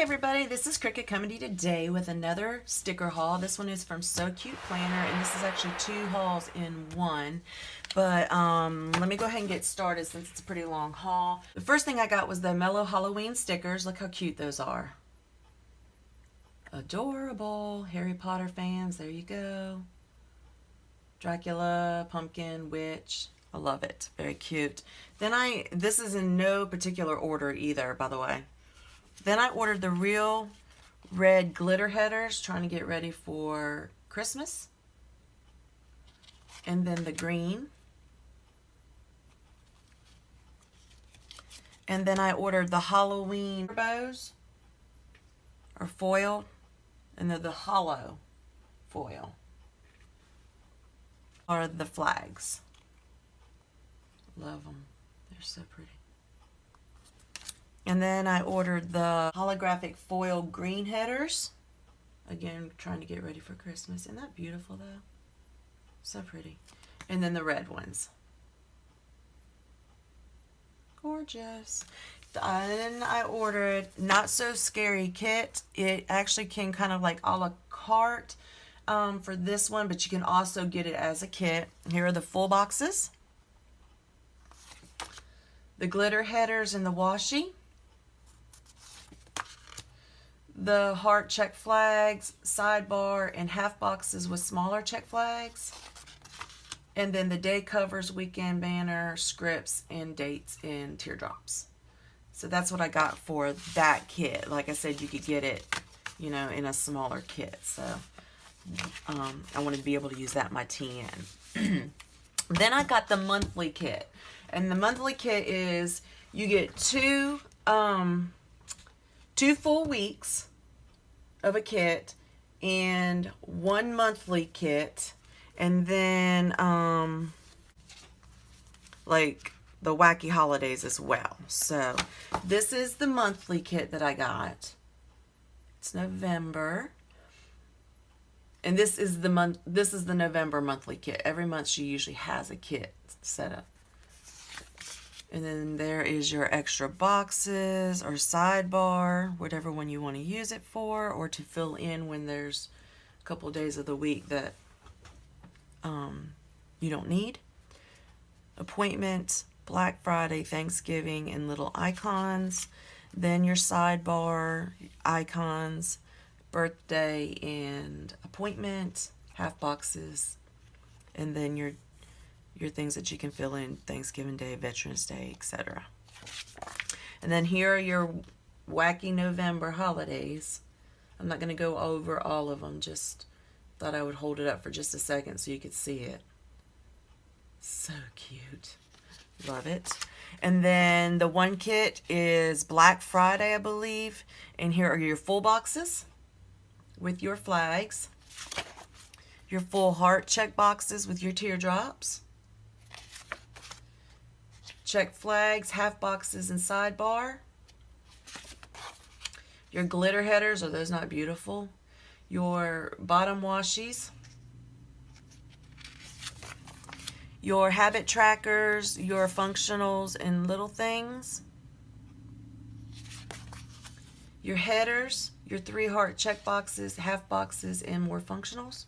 Everybody, this is Cricket coming to you today with another sticker haul. This one is from So Cute Planner, and this is actually two hauls in one. But let me go ahead and get started since it's a pretty long haul. The first thing I got was the Mellow Halloween stickers. Look how cute those are. Adorable. Harry Potter fans, there you go. Dracula, pumpkin, witch. I love it. Very cute. Then this is in no particular order either, by the way. Then I ordered the real red glitter headers, trying to get ready for Christmas. And then the green. And then I ordered the Halloween bows, or foil, and they're the hollow foil, are the flags. Love them. They're so pretty. And then I ordered the holographic foil green headers. Again, trying to get ready for Christmas. Isn't that beautiful though? So pretty. And then the red ones. Gorgeous. Then I ordered Not So Scary kit. It actually came kind of like a la carte for this one, but you can also get it as a kit. Here are the full boxes. The glitter headers and the washi. The heart check flags, sidebar, and half boxes with smaller check flags. And then the day covers, weekend banner, scripts, and dates and teardrops. So that's what I got for that kit. Like I said, you could get it, you know, in a smaller kit. So I wanted to be able to use that in my TN. Then I got the monthly kit. And the monthly kit is, you get two full weeks of a kit and one monthly kit, and then like the wacky holidays as well. So this is the monthly kit that I got. It's November, and this is the November monthly kit. Every month she usually has a kit set up. And then there is your extra boxes or sidebar, whatever one you want to use it for, or to fill in when there's a couple of days of the week that you don't need. Appointment, Black Friday, Thanksgiving, and little icons. Then your sidebar, icons, birthday, and appointment, half boxes, and then your things that you can fill in: Thanksgiving Day, Veterans Day, etc. And then here are your wacky November holidays. I'm not going to go over all of them, just thought I would hold it up for just a second so you could see it. So cute. Love it. And then the one kit is Black Friday, I believe. And here are your full boxes with your flags. Your full heart check boxes with your teardrops. Check flags, half boxes, and sidebar. Your glitter headers, are those not beautiful? Your bottom washies. Your habit trackers, your functionals, and little things. Your headers, your 3 heart check boxes, half boxes, and more functionals.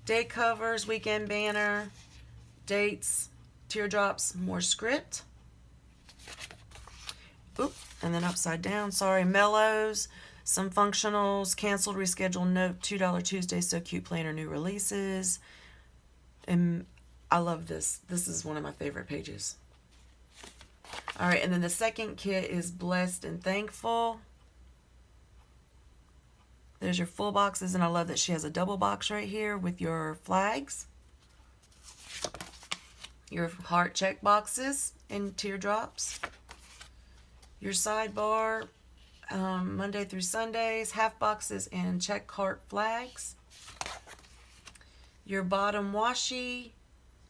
Day covers, weekend banner, dates, teardrops, more script. Oop, and then upside down, sorry, mellows, some functionals, canceled, rescheduled, note, $2 Tuesday, So Cute Planner, new releases. And I love this. This is one of my favorite pages. All right, and then the second kit is Blessed and Thankful. There's your full boxes, and I love that she has a double box right here with your flags. Your heart check boxes and teardrops. Your sidebar, Monday through Sundays, half boxes, and check heart flags. Your bottom washi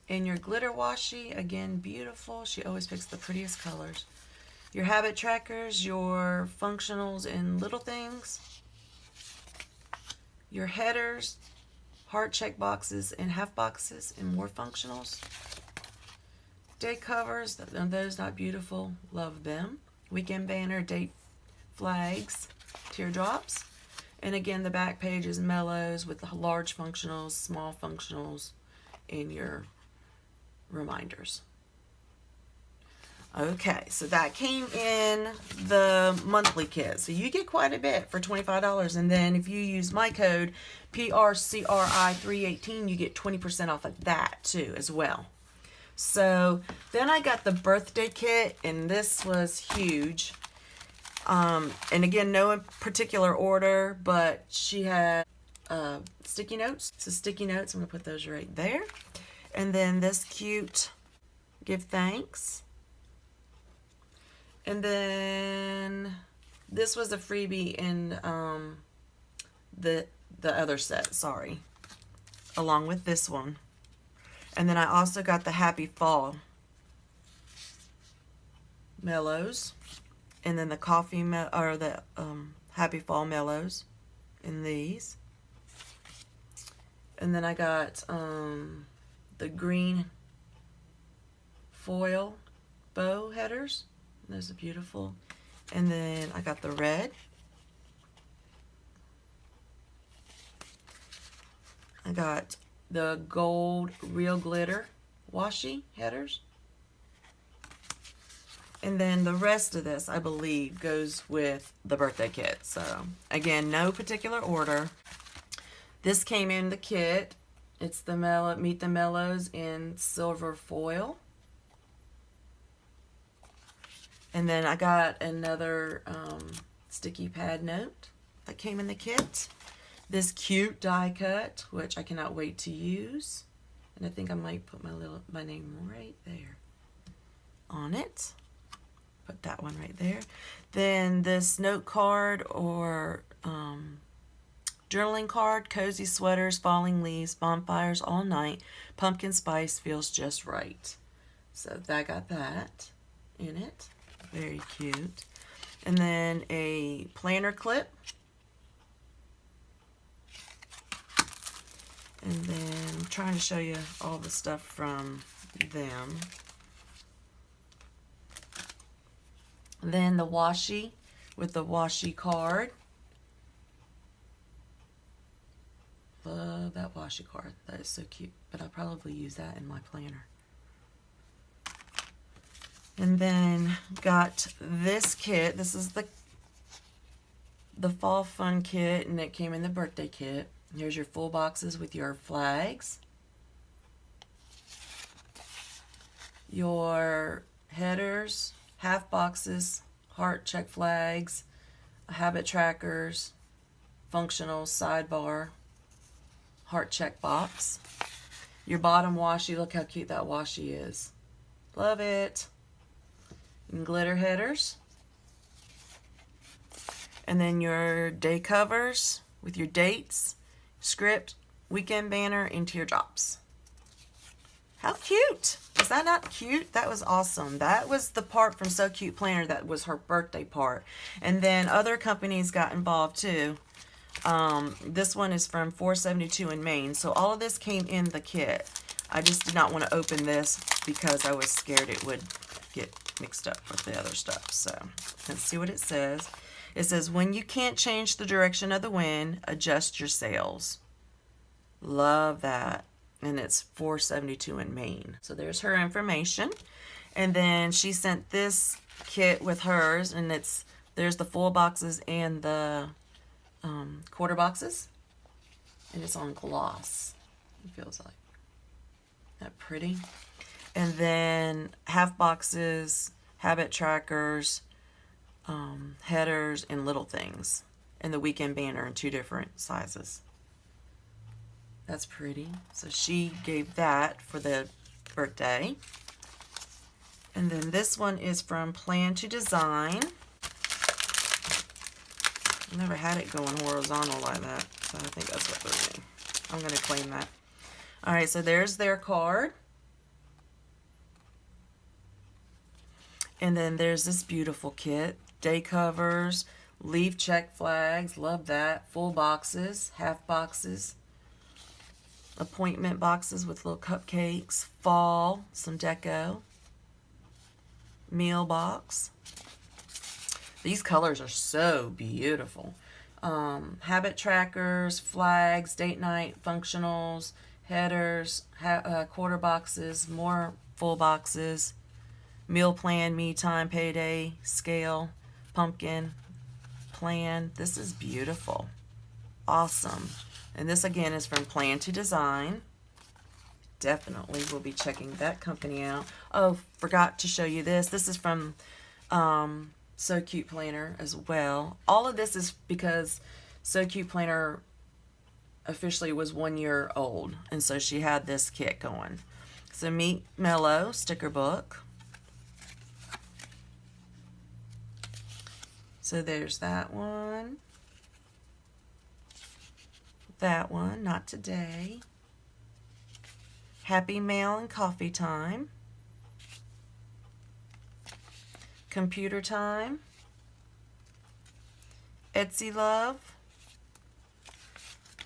and your glitter washi, again, beautiful. She always picks the prettiest colors. Your habit trackers, your functionals, and little things. Your headers, heart check boxes, and half boxes, and more functionals. Day covers, are those not beautiful? Love them. Weekend banner, date flags, teardrops. And again, the back page is mellows with the large functionals, small functionals, and your reminders. Okay, so that came in the monthly kit. So you get quite a bit for $25. And then if you use my code PRCRI318, you get 20% off of that too as well. So then I got the birthday kit, and this was huge. And again, no particular order, but she had sticky notes. So sticky notes, I'm going to put those right there. And then this cute give thanks. And then this was a freebie in the other set, sorry, along with this one. And then I also got the Happy Fall mellows, and then the coffee or the Happy Fall mellows in these. And then I got the green foil bow headers. Those are beautiful. And then I got the red. I got the gold real glitter washi headers. And then the rest of this, I believe, goes with the birthday kit. So again, no particular order. This came in the kit. It's the Meet the Mellows in silver foil. And then I got another sticky pad note that came in the kit. This cute die cut, which I cannot wait to use. And I think I might put my name right there on it. Put that one right there. Then this note card or journaling card, cozy sweaters, falling leaves, bonfires all night, pumpkin spice feels just right. So I got that in it. Very cute. And then a planner clip. And then I'm trying to show you all the stuff from them. And then the washi with the washi card. Love that washi card. That is so cute. But I'll probably use that in my planner. And then got this kit. This is the Fall Fun kit, and it came in the birthday kit. Here's your full boxes with your flags, your headers, half boxes, heart check flags, habit trackers, functional sidebar, heart check box. Your bottom washi, look how cute that washi is. Love it. And glitter headers. And then your day covers with your dates, script, weekend banner, and teardrops. How cute! Is that not cute? That was awesome. That was the part from So Cute Planner that was her birthday part. And then other companies got involved too. This one is from 472 in Maine. So all of this came in the kit. I just did not want to open this because I was scared it would get mixed up with the other stuff. So let's see what it says. It says, when you can't change the direction of the wind, adjust your sails. Love that. And it's 472 in Maine. So there's her information. And then she sent this kit with hers, and there's the full boxes and the quarter boxes. And it's on gloss, it feels like. Isn't that pretty? And then half boxes, habit trackers, headers, and little things. And the weekend banner in 2 different sizes. That's pretty. So she gave that for the birthday. And then this one is from Plan to Design. I never had it going horizontal like that, so I think that's what they're doing. I'm going to claim that. All right, so there's their card. And then there's this beautiful kit. Day covers, leaf check flags, love that. Full boxes, half boxes, appointment boxes with little cupcakes, fall, some deco, meal box. These colors are so beautiful. Habit trackers, flags, date night, functionals, headers, quarter boxes, more full boxes, meal plan, me time, payday, scale, pumpkin, plan. This is beautiful. Awesome. And this again is from Plan to Design. Definitely will be checking that company out. Oh, forgot to show you this. This is from So Cute Planner as well. All of this is because So Cute Planner officially was 1 year old, and so she had this kit going. So Meet Mellow sticker book. So there's that one. That one, not today. Happy Mail and Coffee Time. Computer Time. Etsy Love.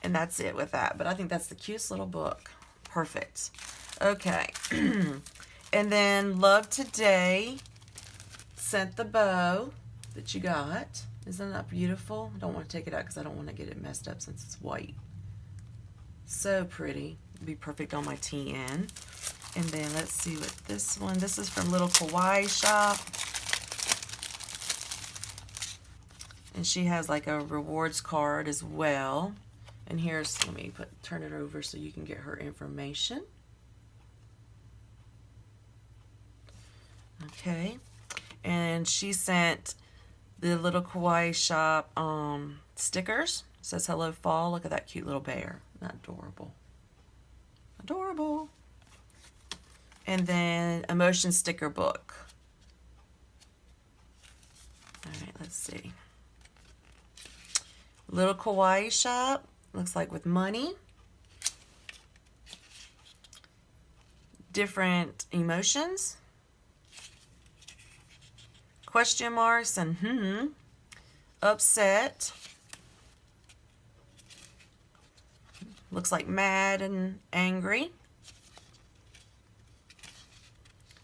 And that's it with that. But I think that's the cutest little book. Perfect. Okay. And then Love Today sent the bow that you got. Isn't that beautiful? I don't want to take it out because I don't want to get it messed up since it's white. So pretty. It'd be perfect on my TN. And then let's see what this one. This is from Little Kawaii Shop. And she has like a rewards card as well. And here's, let me turn it over so you can get her information. Okay. And she sent the Little Kawaii Shop stickers. It says hello fall. Look at that cute little bear. Isn't that adorable? Adorable. And then emotion sticker book. All right, let's see. Little Kawaii Shop. Looks like with money. Different emotions. Question marks and upset. Looks like mad and angry.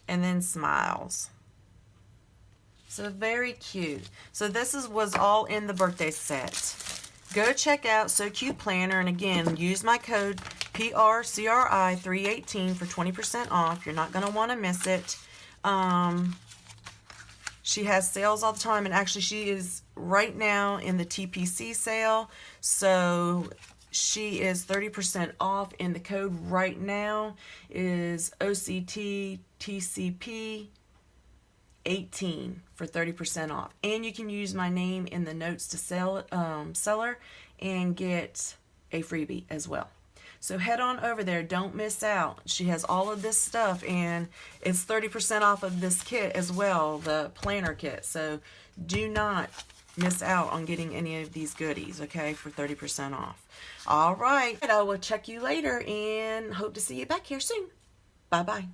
And then smiles. So very cute. So this was all in the birthday set. Go check out So Cute Planner, and again, use my code PRCRI318 for 20% off. You're not going to want to miss it. She has sales all the time, and actually she is right now in the TPC sale. So she is 30% off, and the code right now is OCTTCP 18 for 30% off. And you can use my name in the notes to seller and get a freebie as well. So head on over there. Don't miss out. She has all of this stuff, and it's 30% off of this kit as well, the planner kit. So do not miss out on getting any of these goodies, okay, for 30% off. All right. I will check you later and hope to see you back here soon. Bye-bye.